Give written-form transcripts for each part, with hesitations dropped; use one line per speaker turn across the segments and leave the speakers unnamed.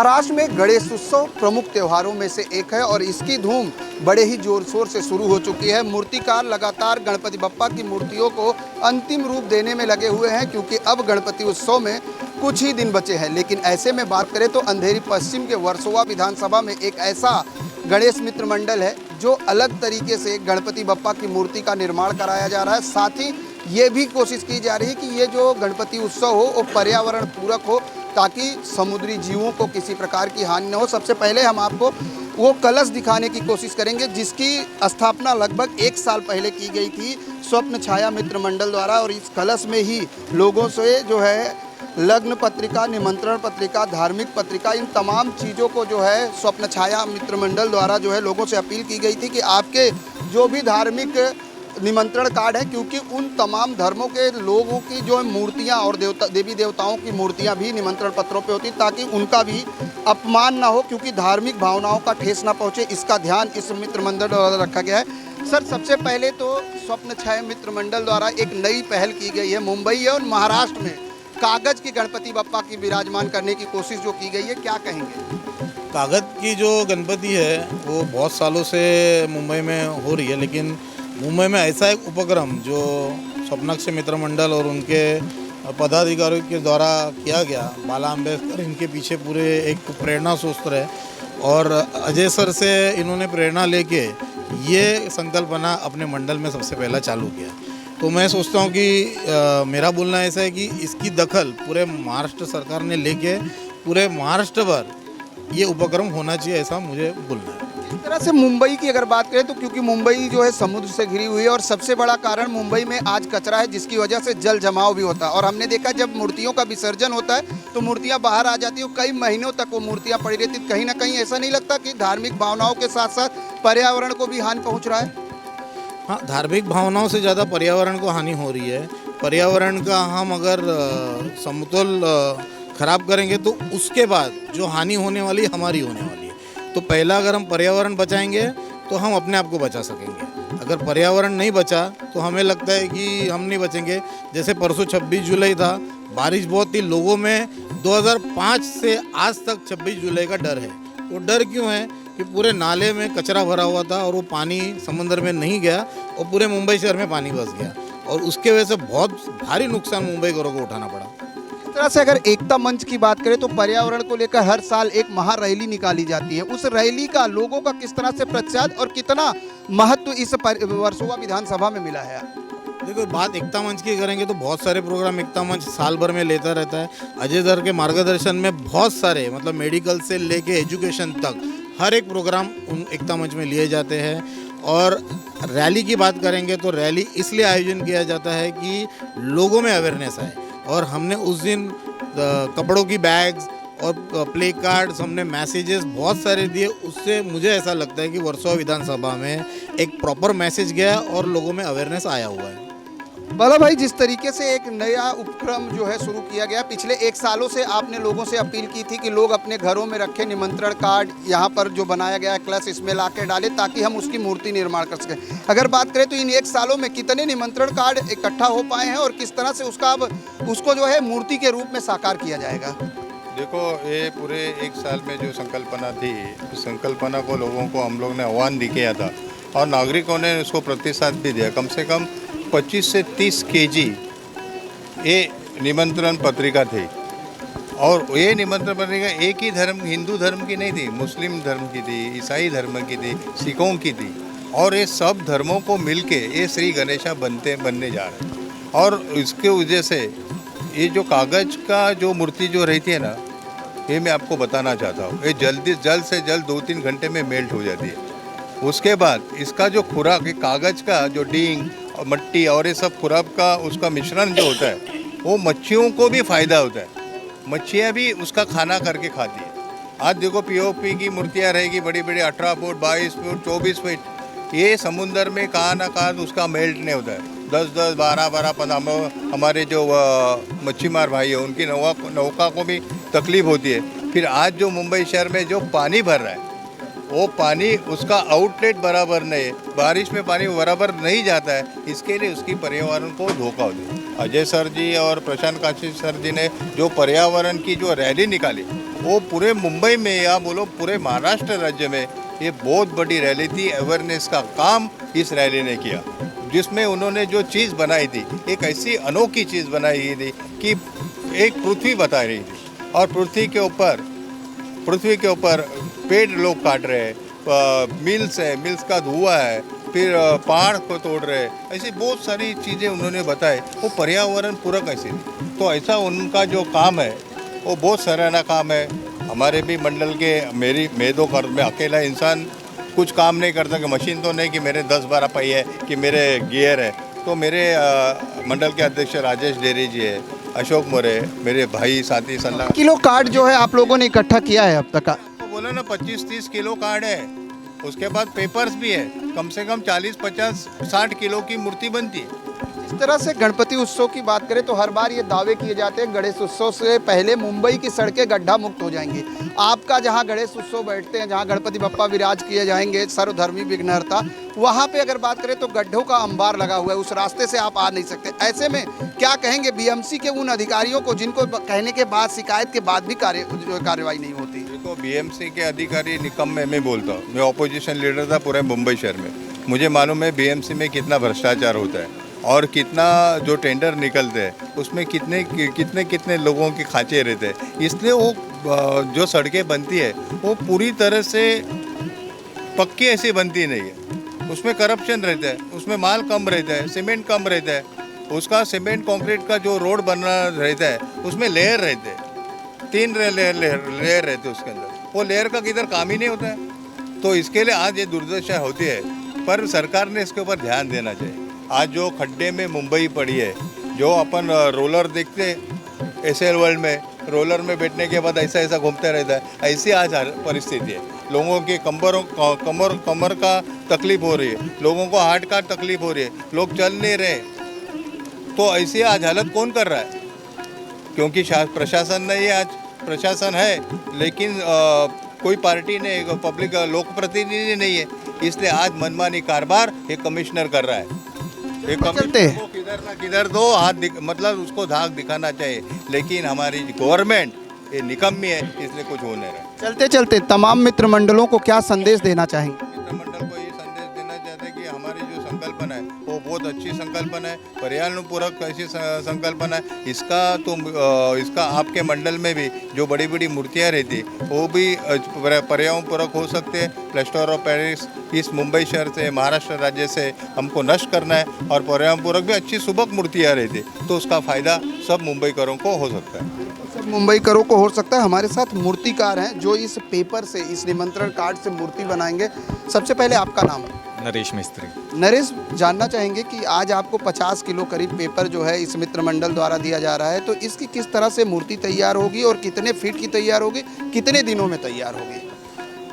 महाराष्ट्र में गणेश उत्सव प्रमुख त्योहारों में से एक है और इसकी धूम बड़े ही जोर शोर से शुरू हो चुकी है। मूर्तिकार लगातार गणपति बप्पा की मूर्तियों को अंतिम रूप देने में लगे हुए हैं, क्योंकि अब गणपति उत्सव में कुछ ही दिन बचे हैं। लेकिन ऐसे में बात करें तो अंधेरी पश्चिम के वर्सोवा विधानसभा में एक ऐसा गणेश मित्र मंडल है जो अलग तरीके से गणपति बप्पा की मूर्ति का निर्माण कराया जा रहा है। साथ ही ये भी कोशिश की जा रही है कि ये जो गणपति उत्सव हो वो पर्यावरण पूरक हो, ताकि समुद्री जीवों को किसी प्रकार की हानि न हो। सबसे पहले हम आपको वो कलश दिखाने की कोशिश करेंगे जिसकी स्थापना लगभग 1 साल पहले की गई थी स्वप्न छाया मित्र मंडल द्वारा, और इस कलश में ही लोगों से जो है लग्न पत्रिका, निमंत्रण पत्रिका, धार्मिक पत्रिका, इन तमाम चीज़ों को जो है स्वप्न छाया मित्र मंडल द्वारा जो है लोगों से अपील की गई थी कि आपके जो भी धार्मिक निमंत्रण कार्ड है, क्योंकि उन तमाम धर्मों के लोगों की जो मूर्तियां और देवी देवताओं की मूर्तियां भी निमंत्रण पत्रों पे होती, ताकि उनका भी अपमान ना हो, क्योंकि धार्मिक भावनाओं का ठेस ना पहुंचे, इसका ध्यान इस मित्र मंडल द्वारा रखा गया है। सर, सबसे पहले तो स्वप्न छाया मित्र मंडल द्वारा एक नई पहल की गई है मुंबई और महाराष्ट्र में कागज़ की गणपति बप्पा की विराजमान करने की कोशिश जो की गई है, क्या कहेंगे?
कागज़ की जो गणपति है वो बहुत सालों से मुंबई में हो रही है, लेकिन मुंबई में ऐसा एक उपक्रम जो स्वप्नाक्ष मित्र मंडल और उनके पदाधिकारियों के द्वारा किया गया, बाला अम्बेडकर इनके पीछे पूरे एक प्रेरणा सूत्र है, और अजय सर से इन्होंने प्रेरणा लेके ये संकल्पना अपने मंडल में सबसे पहला चालू किया। तो मैं सोचता हूँ कि मेरा बोलना ऐसा है कि इसकी दखल पूरे महाराष्ट्र सरकार ने लेके पूरे महाराष्ट्र भर ये उपक्रम होना चाहिए, ऐसा मुझे बोलना है।
इस तरह से मुंबई की अगर बात करें तो क्योंकि मुंबई जो है समुद्र से घिरी हुई है और सबसे बड़ा कारण मुंबई में आज कचरा है, जिसकी वजह से जल जमाव भी होता है। और हमने देखा जब मूर्तियों का विसर्जन होता है तो मूर्तियां बाहर आ जाती है, कई महीनों तक वो मूर्तियां पड़ी रहती। कहीं ना कहीं ऐसा नहीं लगता कि धार्मिक भावनाओं के साथ साथ पर्यावरण को भी हानि पहुँच रहा है?
हाँ, धार्मिक भावनाओं से ज़्यादा पर्यावरण को हानि हो रही है। पर्यावरण का हम अगर समतोल खराब करेंगे तो उसके बाद जो हानि होने वाली हमारी होने वाली है। तो पहला अगर हम पर्यावरण बचाएंगे तो हम अपने आप को बचा सकेंगे। अगर पर्यावरण नहीं बचा तो हमें लगता है कि हम नहीं बचेंगे। जैसे परसों 26 जुलाई था, बारिश बहुत थी, लोगों में 2005 से आज तक 26 जुलाई का डर है। वो डर क्यों है कि पूरे नाले में कचरा भरा हुआ था और वो पानी समंदर में नहीं गया और पूरे मुंबई शहर में पानी बस गया, और उसके वजह से बहुत भारी नुकसान मुंबई घरों को उठाना पड़ा।
इस तरह से अगर एकता मंच की बात करें तो पर्यावरण को लेकर हर साल एक महा रैली निकाली जाती है। उस रैली का लोगों का किस तरह से प्रत्याद और कितना महत्व इस वर्सोवा विधानसभा में मिला है?
देखो, बात एकता मंच की करेंगे तो बहुत सारे प्रोग्राम एकता मंच साल भर में लेता रहता है। अजय सर के मार्गदर्शन में बहुत सारे, मतलब मेडिकल से लेके एजुकेशन तक हर एक प्रोग्राम उन एकता मंच में लिए जाते हैं। और रैली की बात करेंगे तो रैली इसलिए आयोजन किया जाता है कि लोगों में अवेयरनेस आए, और हमने उस दिन कपड़ों की बैग्स और प्ले कार्ड्स, हमने मैसेजेस बहुत सारे दिए। उससे मुझे ऐसा लगता है कि वर्सोवा विधानसभा में एक प्रॉपर मैसेज गया और लोगों में अवेयरनेस आया हुआ है।
बाला भाई, जिस तरीके से एक नया उपक्रम जो है शुरू किया गया, पिछले 1 सालों से आपने लोगों से अपील की थी कि लोग अपने घरों में रखे निमंत्रण कार्ड यहाँ पर जो बनाया गया है कलश, इसमें ला के डालें ताकि हम उसकी मूर्ति निर्माण कर सकें। अगर बात करें तो इन 1 सालों में कितने निमंत्रण कार्ड इकट्ठा हो पाए हैं और किस तरह से उसका अब उसको जो है मूर्ति के रूप में साकार किया जाएगा?
देखो, ये पूरे 1 साल में जो संकल्पना थी, उस संकल्पना को लोगों को हम लोग ने आह्वान भी किया था और नागरिकों ने उसको प्रतिसाद भी दिया। कम से कम 25 से 30 केजी ये निमंत्रण पत्रिका थी, और ये निमंत्रण पत्रिका एक ही धर्म, हिंदू धर्म की नहीं थी, मुस्लिम धर्म की थी, ईसाई धर्म की थी, सिखों की थी, और ये सब धर्मों को मिलके ये श्री गणेशा बनने जा रहे हैं। और इसके वजह से ये जो कागज़ का जो मूर्ति जो रहती है ना, ये मैं आपको बताना चाहता हूँ, ये जल्द से जल्द 2-3 घंटे में मेल्ट हो जाती है। उसके बाद इसका जो खुराक, कागज़ का जो डींग और मट्टी और ये सब खुराक का उसका मिश्रण जो होता है, वो मच्छियों को भी फ़ायदा होता है। मच्छियाँ भी उसका खाना करके खाती है। आज देखो, पीओपी की मूर्तियाँ रहेगी बड़ी बड़ी, 18 फुट, 22 फुट, 24 फुट, ये समुंदर में कहाँ ना कहाँ उसका मेल्ट नहीं होता है। 10-10, 12-12, 15 हमारे जो मच्छीमार भाई है उनकी नौका को भी तकलीफ होती है। फिर आज जो मुंबई शहर में जो पानी भर रहा है, वो पानी उसका आउटलेट बराबर नहीं है, बारिश में पानी बराबर नहीं जाता है, इसके लिए उसकी पर्यावरण को धोखा होता है। अजय सर जी और प्रशांत काशी सर जी ने जो पर्यावरण की जो रैली निकाली, वो पूरे मुंबई में या बोलो पूरे महाराष्ट्र राज्य में ये बहुत बड़ी रैली थी। अवेयरनेस का काम इस रैली ने किया, जिसमें उन्होंने जो चीज़ बनाई थी, एक ऐसी अनोखी चीज़ बनाई थी कि एक पृथ्वी बता रही थी, और पृथ्वी के ऊपर पेड़ लोग काट रहे हैं, मिल्स है, मिल्स का धुआं है, फिर पहाड़ को तोड़ रहे हैं, ऐसी बहुत सारी चीज़ें उन्होंने बताए। वो पर्यावरण पूरक ऐसी थी। तो ऐसा उनका जो काम है वो बहुत सराहना काम है। हमारे भी मंडल के मैं तो घर में अकेला इंसान कुछ काम नहीं करता, कि मशीन तो नहीं कि मेरे 10-12 पहिए है कि मेरे गियर है। तो मेरे मंडल के अध्यक्ष राजेश डेरी जी है, अशोक मोरे, मेरे भाई साथी सलाह।
किलो कार्ड जो है आप लोगों ने इकट्ठा किया है अब तक का?
तो बोला ना 25-30 किलो कार्ड है, उसके बाद पेपर्स भी है, कम से कम 40-50-60 किलो की मूर्ति बनती है।
इस तरह से गणपति उत्सव की बात करें तो हर बार ये दावे किए जाते हैं गणेश उत्सव से पहले मुंबई की सड़कें गड्ढा मुक्त हो जाएंगी। आपका जहां गणेश उत्सव बैठते हैं, जहां गणपति बप्पा विराज किए जाएंगे, सर्वधर्मी विघ्नहर्ता, वहां पे अगर बात करें तो गड्ढों का अंबार लगा हुआ है, उस रास्ते से आप आ नहीं सकते। ऐसे में क्या कहेंगे बीएमसी के उन अधिकारियों को जिनको कहने के बाद, शिकायत के बाद भी कार्रवाई नहीं होती?
देखो, बीएमसी के अधिकारी निकम्मे मैं बोलता हूँ। मैं ऑपोजिशन लीडर था पूरे मुंबई शहर में, मुझे मालूम है बीएमसी में कितना भ्रष्टाचार होता है और कितना जो टेंडर निकलते हैं उसमें कितने लोगों के खांचे रहते हैं। इसलिए वो जो सड़कें बनती है वो पूरी तरह से पक्की ऐसी बनती नहीं है, उसमें करप्शन रहता है, उसमें माल कम रहता है, सीमेंट कम रहता है, उसका सीमेंट कंक्रीट का जो रोड बना रहता है उसमें लेयर रहते हैं, 3 लेयर रहते हैं उसके अंदर, वो लेयर का किधर काम ही नहीं होता है। तो इसके लिए आज ये दुर्दशा होती है, पर सरकार ने इसके ऊपर ध्यान देना चाहिए। आज जो खड्डे में मुंबई पड़ी है, जो अपन रोलर देखते एसएल वर्ल्ड में, रोलर में बैठने के बाद ऐसा घूमता रहता है, ऐसी आज परिस्थिति है। लोगों के कमर का तकलीफ हो रही है, लोगों को हार्ट का तकलीफ हो रही है, लोग चल नहीं रहे। तो ऐसी आज हालत कौन कर रहा है? क्योंकि प्रशासन नहीं है, आज प्रशासन है लेकिन कोई पार्टी नहीं, पब्लिक लोक प्रतिनिधि नहीं है, इसलिए आज मनमानी कारभार एक कमिश्नर कर रहा है। एक कमिश्नर को किधर ना किधर दो हाथ मतलब उसको धाक दिखाना चाहिए, लेकिन हमारी गवर्नमेंट ये निकम्मी है, इसलिए कुछ हो नहीं रहा।
चलते चलते तमाम मित्र मंडलों को क्या संदेश देना चाहेंगे?
मित्र मंडल को ये संदेश देना चाहते हैं कि हमारी जो संकल्पना है वो बहुत अच्छी संकल्पना है, पर्यावरण पूरक ऐसी संकल्पना है। इसका आपके मंडल में भी जो बड़ी बड़ी मूर्तियाँ रहती वो भी पर्यावरण पूरक हो सकते हैं। प्लास्टर ऑफ पेरिस इस मुंबई शहर से, महाराष्ट्र राज्य से हमको नष्ट करना है, और पर्यावरण पूरक भी अच्छी सुबक मूर्तियाँ रहती तो उसका फ़ायदा सब मुंबईकरों को हो सकता है।
सब मुंबईकरों को हो सकता है। हमारे साथ मूर्तिकार हैं जो इस पेपर से, इस निमंत्रण कार्ड से मूर्ति बनाएंगे। सबसे पहले आपका नाम?
नरेश मिस्त्री।
नरेश, जानना चाहेंगे कि आज आपको 50 किलो करीब पेपर जो है इस मित्र मंडल द्वारा दिया जा रहा है, तो इसकी किस तरह से मूर्ति तैयार होगी और कितने फीट की तैयार होगी, कितने दिनों में तैयार होगी?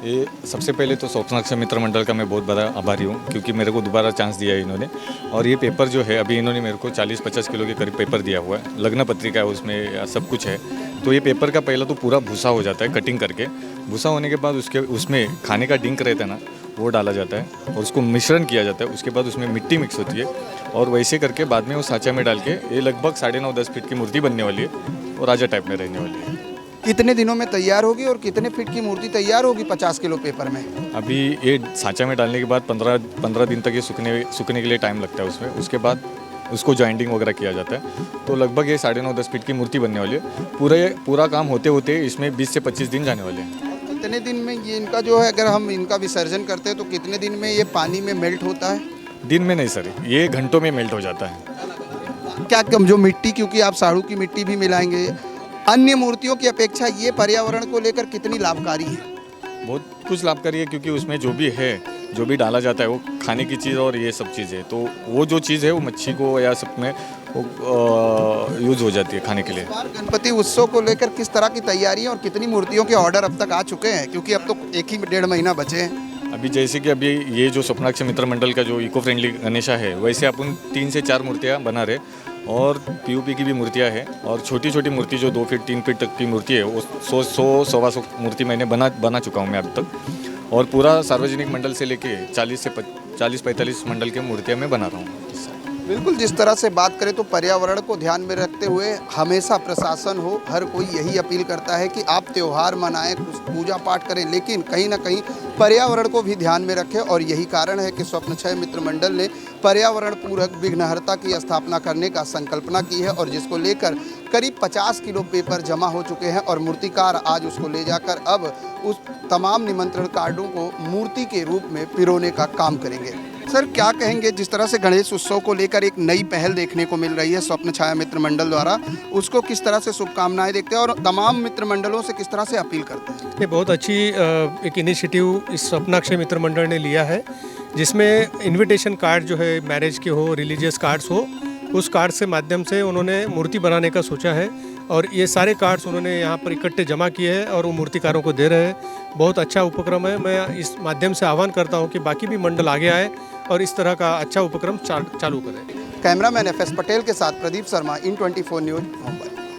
ये सबसे पहले तो स्वप्नाक्ष मित्र मंडल का मैं बहुत बड़ा आभारी हूँ, क्योंकि मेरे को दोबारा चांस दिया है इन्होंने। और ये पेपर जो है अभी इन्होंने मेरे को 40-50 किलो के करीब पेपर दिया हुआ है, लग्न पत्रिका है उसमें, सब कुछ है। तो ये पेपर का पहला तो पूरा भूसा हो जाता है कटिंग करके। भूसा होने के बाद उसमें खाने का डिंक रहता है ना, वो डाला जाता है और उसको मिश्रण किया जाता है। उसके बाद उसमें मिट्टी मिक्स होती है और वैसे करके बाद में वो साँचा में डाल के ये लगभग 9.5-10 फीट की मूर्ति बनने वाली है और राजा टाइप में रहने वाली है।
कितने दिनों में तैयार होगी और कितने फीट की मूर्ति तैयार होगी 50 किलो पेपर में?
अभी ये साँचा में डालने के बाद 15 दिन तक ये सूखने के लिए टाइम लगता है उसमें। उसके बाद उसको जॉइंटिंग वगैरह किया जाता है, तो लगभग ये 9.5-10 फीट की मूर्ति बनने वाली है। पूरा काम होते होते इसमें 20 से 25 दिन जाने वाले हैं।
कितने दिन में ये इनका जो है, अगर हम इनका विसर्जन करते हैं तो कितने दिन में ये पानी में मेल्ट होता है?
दिन में नहीं सर, ये घंटों में मेल्ट हो जाता है।
क्या कम जो मिट्टी, क्योंकि आप साड़ू की मिट्टी भी मिलाएंगे, अन्य मूर्तियों की अपेक्षा ये पर्यावरण को लेकर कितनी लाभकारी है?
बहुत कुछ लाभकारी है, क्योंकि उसमें जो भी डाला जाता है वो खाने की चीज़ और ये सब चीज़ है। तो वो जो चीज़ है वो मच्छी को या सब में यूज़ हो जाती है खाने के लिए।
गणपति उत्सव को लेकर किस तरह की तैयारी है और कितनी मूर्तियों के ऑर्डर अब तक आ चुके हैं, क्योंकि अब तो 1-1.5 महीना बचे हैं?
अभी जैसे कि अभी ये जो स्वप्नाक्ष मित्र मंडल का जो इको फ्रेंडली गणेशा है, वैसे अपन 3 से 4 मूर्तियाँ बना रहे और पीओपी की भी मूर्तियाँ हैं। और छोटी छोटी मूर्ति जो 2 फीट 3 फीट तक की मूर्ति है वो 100-125 मूर्ति मैंने बना चुका हूँ मैं अब तक। और पूरा सार्वजनिक मंडल से लेके 40 से 45 मंडल की मूर्तियाँ मैं बना रहा हूँ।
बिल्कुल, जिस तरह से बात करें तो पर्यावरण को ध्यान में रखते हुए हमेशा प्रशासन हो, हर कोई यही अपील करता है कि आप त्यौहार मनाएं, कुछ पूजा पाठ करें, लेकिन कहीं ना कहीं पर्यावरण को भी ध्यान में रखें। और यही कारण है कि स्वप्नक्षय मित्र मंडल ने पर्यावरण पूरक विघ्नहर्ता की स्थापना करने का संकल्पना की है और जिसको लेकर करीब 50 किलो पेपर जमा हो चुके हैं और मूर्तिकार आज उसको ले जाकर अब उस तमाम निमंत्रण कार्डों को मूर्ति के रूप में पिरोने का काम करेंगे। सर, क्या कहेंगे, जिस तरह से गणेश उत्सव को लेकर एक नई पहल देखने को मिल रही है स्वप्न छाया मित्र मंडल द्वारा, उसको किस तरह से शुभकामनाएं देखते हैं और तमाम मित्र मंडलों से किस तरह से अपील करते हैं?
ये बहुत अच्छी एक इनिशिएटिव इस स्वप्नाक्षय मित्र मंडल ने लिया है, जिसमें इनविटेशन कार्ड जो है मैरिज के हो, रिलीजियस कार्ड्स हो, उस कार्ड से माध्यम से उन्होंने मूर्ति बनाने का सोचा है और ये सारे कार्ड्स उन्होंने यहाँ पर इकट्ठे जमा किए हैं और वो मूर्तिकारों को दे रहे हैं। बहुत अच्छा उपक्रम है। मैं इस माध्यम से आह्वान करता हूँ कि बाकी भी मंडल आगे आए और इस तरह का अच्छा उपक्रम चालू करें।
कैमरामैन FS पटेल के साथ प्रदीप शर्मा, IN24 न्यूज़, मुंबई।